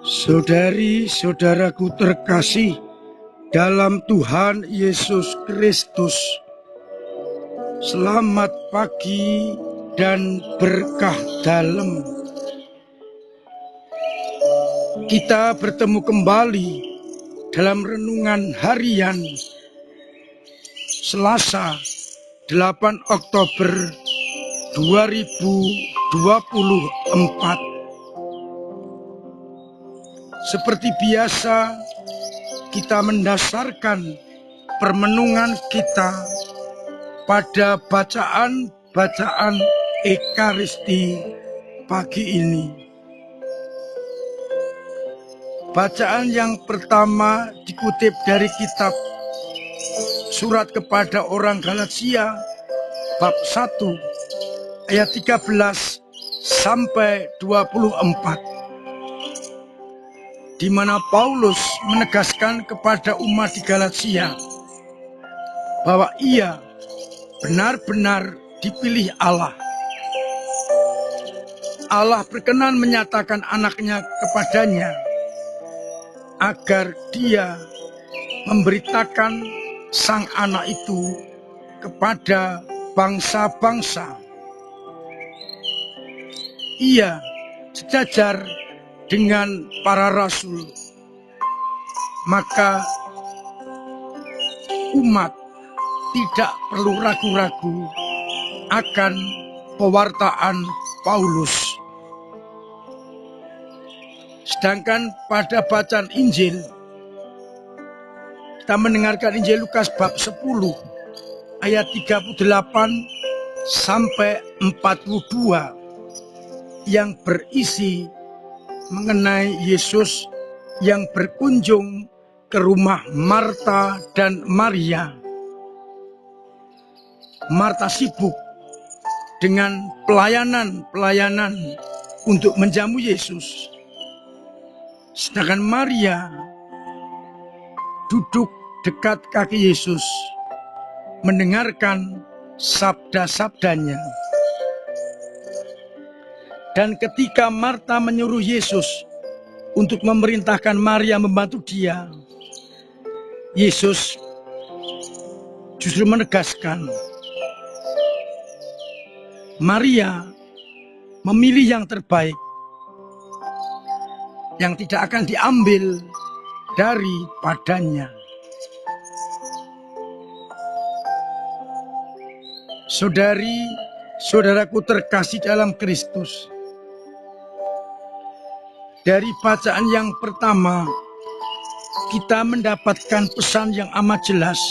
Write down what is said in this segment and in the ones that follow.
Saudari-saudaraku terkasih dalam Tuhan Yesus Kristus, selamat pagi dan berkah dalam. Kita bertemu kembali dalam renungan harian Selasa 8 Oktober 2024. Seperti biasa, kita mendasarkan permenungan kita pada bacaan Ekaristi pagi ini. Bacaan yang pertama dikutip dari kitab Surat kepada orang Galatia bab 1 ayat 13 sampai 24. Di mana Paulus menegaskan kepada umat di Galatia bahwa ia benar-benar dipilih Allah. Allah berkenan menyatakan anaknya kepadanya agar dia memberitakan sang anak itu kepada bangsa-bangsa. Ia sejajar dengan para rasul, maka umat tidak perlu ragu-ragu akan pewartaan Paulus. Sedangkan pada bacaan Injil, kita mendengarkan Injil Lukas bab 10 ayat 38 sampai 42 yang berisi mengenai Yesus yang berkunjung ke rumah Marta dan Maria. Marta sibuk dengan pelayanan untuk menjamu Yesus. Sedangkan Maria duduk dekat kaki Yesus, mendengarkan sabda-sabdanya. Dan ketika Marta menyuruh Yesus untuk memerintahkan Maria membantu dia, Yesus justru menegaskan, Maria memilih yang terbaik, yang tidak akan diambil daripadanya. Saudari-saudaraku terkasih dalam Kristus, dari bacaan yang pertama, kita mendapatkan pesan yang amat jelas.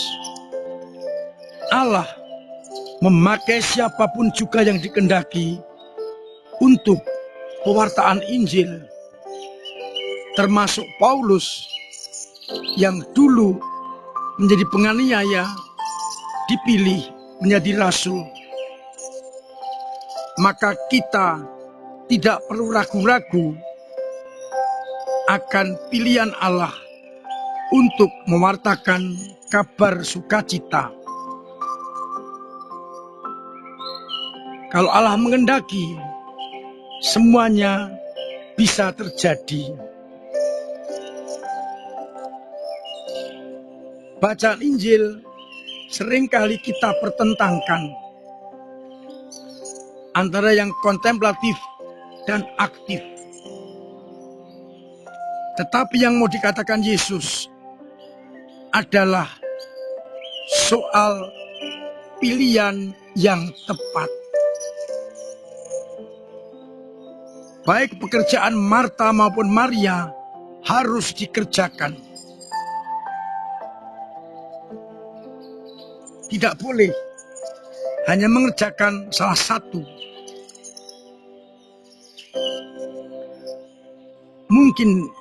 Allah memakai siapapun juga yang dikehendaki untuk pewartaan Injil, termasuk Paulus yang dulu menjadi penganiaya, dipilih menjadi rasul. Maka kita tidak perlu ragu-ragu akan pilihan Allah untuk mewartakan kabar sukacita. Kalau Allah menghendaki, semuanya bisa terjadi. Bacaan Injil seringkali kita pertentangkan antara yang kontemplatif dan aktif. Tetapi yang mau dikatakan Yesus adalah soal pilihan yang tepat. Baik pekerjaan Marta maupun Maria harus dikerjakan. Tidak boleh hanya mengerjakan salah satu. Mungkin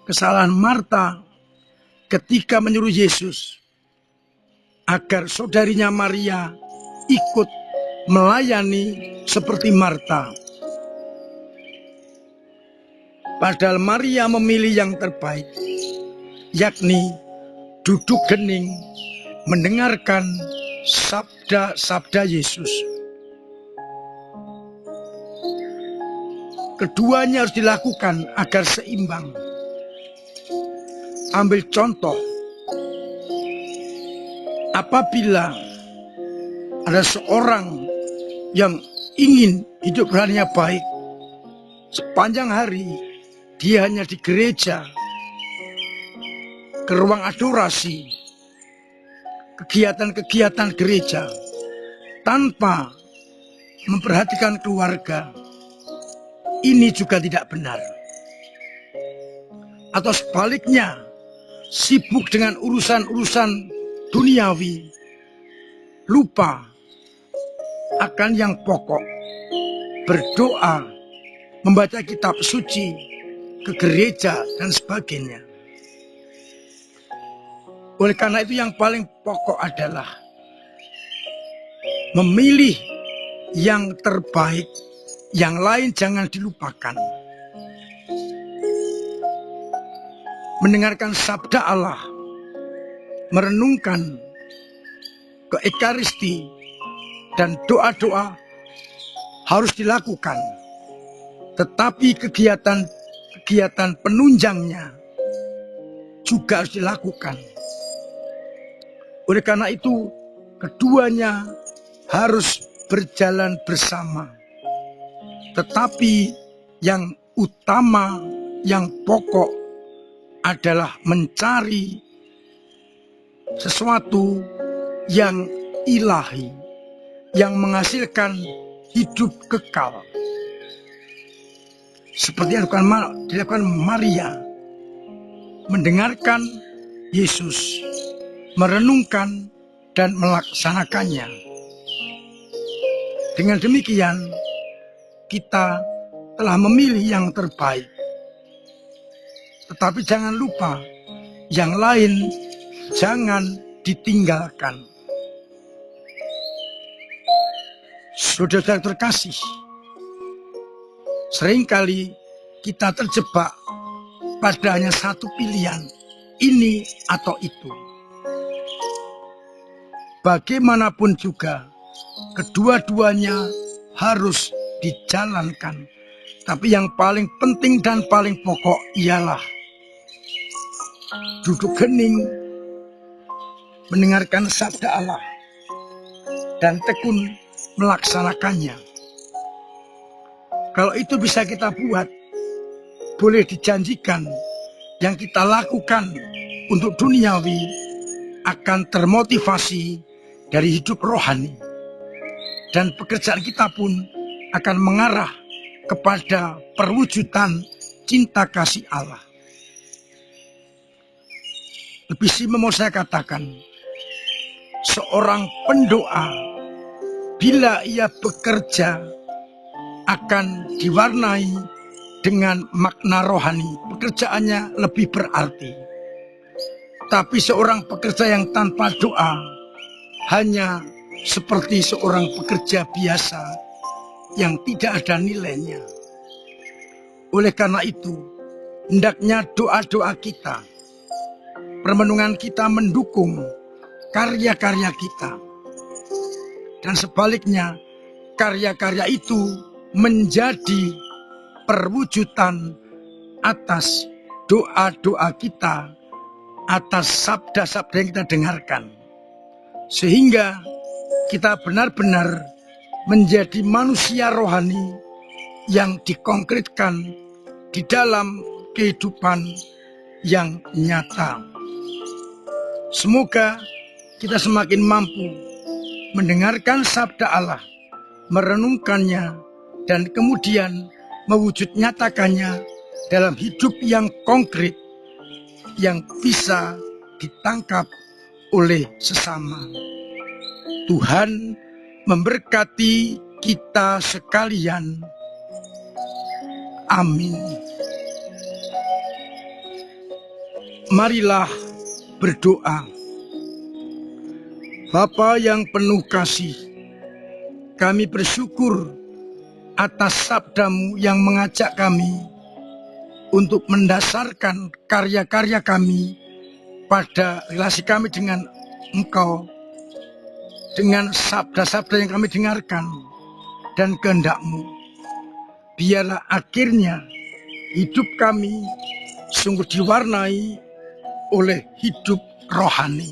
kesalahan Marta ketika menyuruh Yesus agar saudarinya Maria ikut melayani seperti Marta. Padahal Maria memilih yang terbaik, yakni duduk hening mendengarkan sabda-sabda Yesus. keduanya harus dilakukan agar seimbang. Ambil contoh, apabila ada seorang yang ingin hidup rohaninya baik, sepanjang hari dia hanya di gereja, ke ruang adorasi, kegiatan-kegiatan gereja, tanpa memperhatikan keluarga, ini juga tidak benar. Atau sebaliknya, sibuk dengan urusan-urusan duniawi, lupa akan yang pokok, berdoa, membaca kitab suci, ke gereja, dan sebagainya. Oleh karena itu yang paling pokok adalah memilih yang terbaik, yang lain jangan dilupakan. Mendengarkan sabda Allah, merenungkan ke Ekaristi, dan doa-doa harus dilakukan. Tetapi kegiatan penunjangnya juga harus dilakukan. Oleh karena itu, keduanya harus berjalan bersama. Tetapi yang utama, yang pokok adalah mencari sesuatu yang ilahi, yang menghasilkan hidup kekal. Seperti yang dilakukan Maria, mendengarkan Yesus, merenungkan dan melaksanakannya. Dengan demikian, kita telah memilih yang terbaik. Tetapi jangan lupa, yang lain jangan ditinggalkan. Saudara terkasih, seringkali kita terjebak pada hanya satu pilihan, ini atau itu. Bagaimanapun juga, kedua-duanya harus dijalankan. Tapi yang paling penting dan paling pokok ialah duduk hening, mendengarkan sabda Allah, dan tekun melaksanakannya. Kalau itu bisa kita buat, boleh dijanjikan yang kita lakukan untuk duniawi akan termotivasi dari hidup rohani. Dan pekerjaan kita pun akan mengarah kepada perwujudan cinta kasih Allah. Lebih simpel mau saya katakan, seorang pendoa bila ia bekerja akan diwarnai dengan makna rohani. Pekerjaannya lebih berarti. Tapi seorang pekerja yang tanpa doa hanya seperti seorang pekerja biasa yang tidak ada nilainya. Oleh karena itu, hendaknya doa-doa kita, permenungan kita mendukung karya-karya kita. Dan sebaliknya, karya-karya itu menjadi perwujudan atas doa-doa kita, atas sabda-sabda yang kita dengarkan. Sehingga kita benar-benar menjadi manusia rohani yang dikonkretkan di dalam kehidupan yang nyata. Semoga kita semakin mampu mendengarkan sabda Allah, merenungkannya, dan kemudian mewujud nyatakannya dalam hidup yang konkret, yang bisa ditangkap oleh sesama. Tuhan memberkati kita sekalian. Amin. Marilah berdoa. Bapa yang penuh kasih, kami bersyukur atas sabda-Mu yang mengajak kami untuk mendasarkan karya-karya kami pada relasi kami dengan Engkau, dengan sabda-sabda yang kami dengarkan dan kehendak-Mu. biarlah akhirnya hidup kami sungguh diwarnai oleh hidup rohani.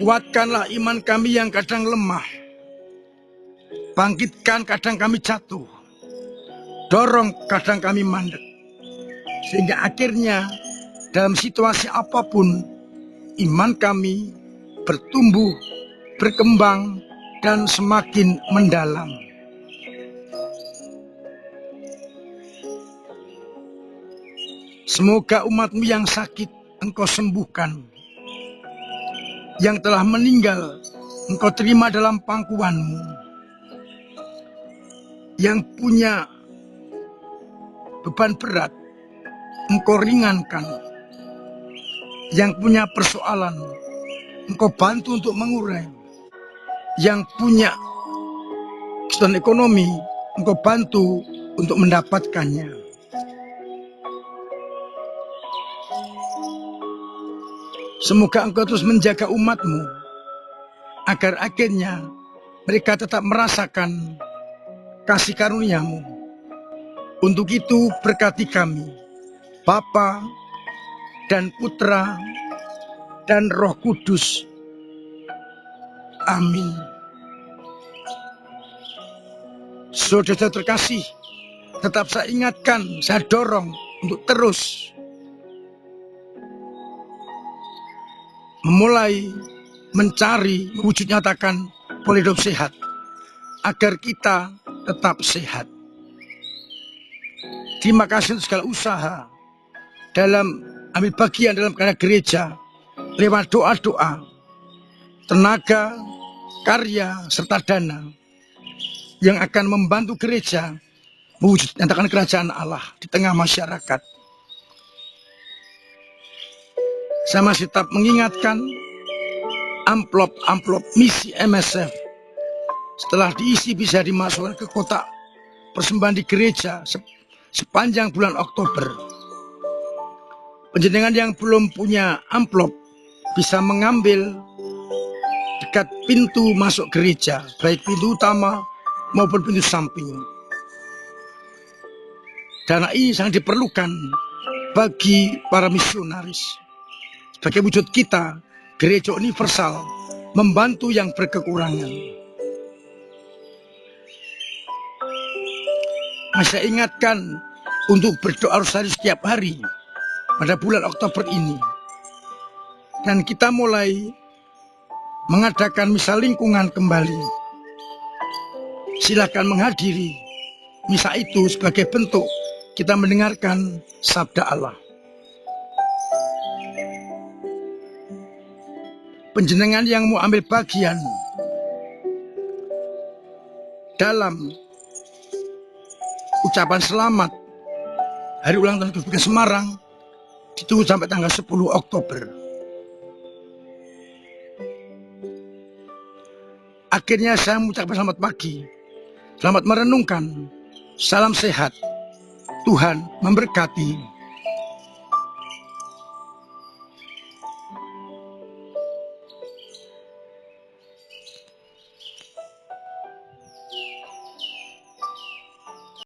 Kuatkanlah iman kami yang kadang lemah. Bangkitkan kadang kami jatuh. Dorong kadang kami mandek. Sehingga akhirnya dalam situasi apapun, iman kami bertumbuh, berkembang, dan semakin mendalam. Semoga umat-Mu yang sakit Engkau sembuhkan. Yang telah meninggal Engkau terima dalam pangkuan-Mu. Yang punya beban berat Engkau ringankan. Yang punya persoalan Engkau bantu untuk mengurai. Yang punya kesulitan ekonomi Engkau bantu untuk mendapatkannya. Semoga Engkau terus menjaga umat-Mu agar akhirnya mereka tetap merasakan kasih karunia-Mu. Untuk itu berkati kami, Bapa dan Putra dan Roh Kudus. Amin. Saudara terkasih, tetap saya ingatkan, saya dorong untuk terus memulai mencari, mewujud nyatakan pola hidup sehat, agar kita tetap sehat. Terima kasih untuk segala usaha dalam ambil bagian dalam karya gereja, lewat doa-doa, tenaga, karya, serta dana yang akan membantu gereja mewujud nyatakan kerajaan Allah di tengah masyarakat. Saya masih tetap mengingatkan amplop misi MSF setelah diisi bisa dimasukkan ke kotak persembahan di gereja sepanjang bulan Oktober. Panjenengan yang belum punya amplop bisa mengambil dekat pintu masuk gereja, baik pintu utama maupun pintu samping. Dana ini sangat diperlukan bagi para misionaris. Sebagai wujud kita, gereja universal, membantu yang berkekurangan. Saya ingatkan untuk berdoa rosari setiap hari pada bulan Oktober ini. Dan kita mulai mengadakan misa lingkungan kembali. Silakan menghadiri misa itu sebagai bentuk kita mendengarkan sabda Allah. Panjenengan yang mau ambil bagian dalam ucapan selamat hari ulang tahun Kabupaten Semarang ditunggu sampai tanggal 10 Oktober. Akhirnya saya mengucapkan selamat pagi, selamat merenungkan, salam sehat, Tuhan memberkati.